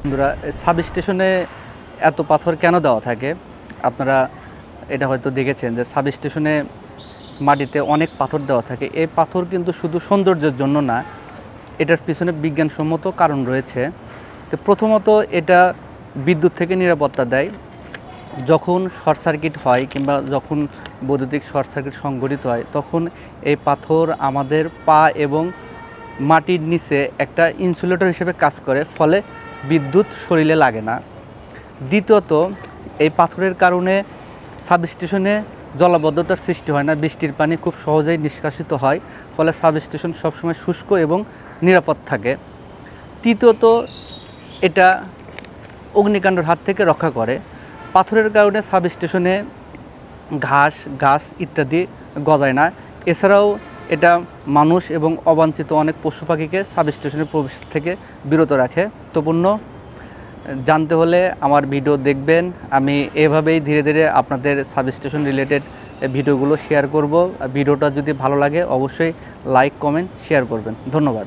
বন্ধুরা, সাবস্টেশনে এত পাথর কেন দেওয়া থাকে? আপনারা এটা হয়তো দেখেছেন যে সাবস্টেশনে মাটিতে অনেক পাথর দেওয়া থাকে। এই পাথর কিন্তু শুধু সৌন্দর্যের জন্য না, এটার পিছনে বিজ্ঞানসম্মত কারণ রয়েছে। তো প্রথমত এটা বিদ্যুৎ থেকে নিরাপত্তা দেয়। যখন শর্ট সার্কিট হয় কিংবা যখন বৈদ্যুতিক শর্ট সার্কিট সংঘটিত হয়, তখন এই পাথর আমাদের পা এবং মাটির নিচে একটা ইনসুলেটর হিসেবে কাজ করে, ফলে বিদ্যুৎ শরীরে লাগে না। দ্বিতীয়ত, এই পাথরের কারণে সাবস্টেশনে জলাবদ্ধতার সৃষ্টি হয় না, বৃষ্টির পানি খুব সহজেই নিষ্কাশিত হয়, ফলে সাবস্টেশন সবসময় শুষ্ক এবং নিরাপদ থাকে। তৃতীয়ত, এটা অগ্নিকাণ্ডের হাত থেকে রক্ষা করে। পাথরের কারণে সাবস্টেশনে ঘাস, গাছ ইত্যাদি গজায় না। এছাড়াও এটা মানুষ এবং অবাঞ্ছিত অনেক পশু পাখিকে সাবস্টেশনের প্রবেশ থেকে বিরত রাখে। গুরুত্বপূর্ণ জানতে হলে আমার ভিডিও দেখবেন। আমি এভাবেই ধীরে ধীরে আপনাদের সাবস্টেশন রিলেটেড ভিডিওগুলো শেয়ার করব। ভিডিওটা যদি ভালো লাগে অবশ্যই লাইক, কমেন্ট, শেয়ার করবেন। ধন্যবাদ।